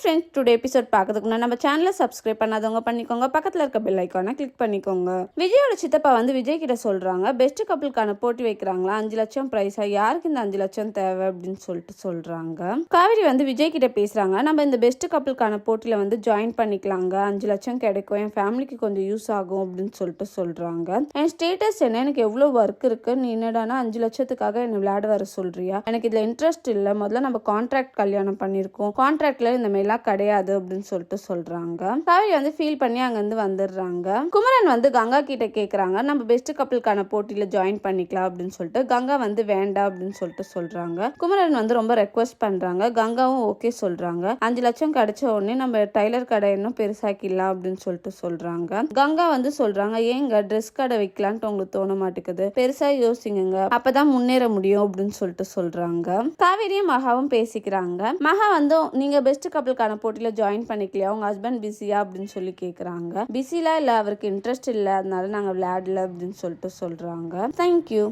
Friends, today episode பார்க்கறதுக்கு முன்னாடி நம்ம சேனலை சப்ஸ்கிரைப் பண்ணாதவங்க பண்ணிக்கோங்க. பக்கத்தில் இருக்க பெல் ஐக்கானை கிளிக் பண்ணிக்கோங்க. விஜயோட சித்தப்பா வந்து விஜய் கிட்ட சொல்றாங்க, பெஸ்ட் கப்பிள்கான போட்டி வைக்கிறாங்களா, 5 லட்சம் பிரைஸா, யாருக்கு இந்த 5 லட்சம் தேவை அப்படின்னு சொல்றாங்க. காவேரி வந்து விஜய் கிட்ட பேசுறாங்க, நம்ம இந்த பெஸ்ட் கப்பிள்கான போட்டியில வந்து ஜாயின் பண்ணிக்கலாங்க, 5 லட்சம் கிடைக்கும், என் ஃபேமிலிக்கு கொஞ்சம் யூஸ் ஆகும் அப்படின்னு சொல்றாங்க. என் ஸ்டேட்டஸ் என்ன, எனக்கு எவ்வளவு ஒர்க் இருக்கு, நீ என்னடானா 5 லட்சத்துக்காக என்ன விளையாட வர சொல்றியா, எனக்கு இதுல இன்ட்ரெஸ்ட் இல்ல, முதல்ல நம்ம கான்ட்ராக்ட் கல்யாணம் பண்ணிருக்கோம், கான்ட்ராக்ட்ல இந்த மாதிரிலாம் கிடையாது அப்படின்னு சொல்றாங்க. காவேரி வந்து ஃபீல் பண்ணி அங்க இருந்து வந்துடுறாங்க. குமரன் வந்து கங்கா கிட்ட கேக்குறாங்க, நம்ம பெஸ்ட் கப்பிள்கான போட்டியில ஜாயின் பண்ணிக்கலாம் அப்படின்னு சொல்லிட்டு. கங்கா வந்து வேண்டாம் அப்படின்னு சொல்றாங்க. குமரன் வந்து ரொம்ப ரெக்வஸ்ட் பண்றாங்க. கங்காவும் ஓகே சொல்றாங்க. 5 லட்சம் கிடைச்ச உடனே நம்ம டைலர் கடை இன்னும் பெருசாக்கிடலாம் அப்படின்னு சொல்றாங்க. கங்கா வந்து சொல்றாங்க, ஏங்க ட்ரெஸ் கடை வைக்கலான்ட்டு உங்களுக்கு தோண மாட்டேங்குது, பெருசா யோசிங்க, அப்பதான் முன்னேற முடியும் அப்படின்னு சொல்றாங்க. காவேரியும் மகாவும் பேசிக்கிறாங்க. மகா வந்து, நீங்க பெஸ்ட் கப்பிள்கான போட்டியில ஜாயின் பண்ணிக்கலையா, உங்க ஹஸ்பண்ட் பிஸியா அப்படின்னு சொல்லி கேக்குறாங்க. பிஸிலாம் இல்ல, அவருக்கு இன்ட்ரெஸ்ட் இல்ல, அதனால நாங்க விளையாடல அப்படின்னு சொல்றாங்க. தேங்க்யூ.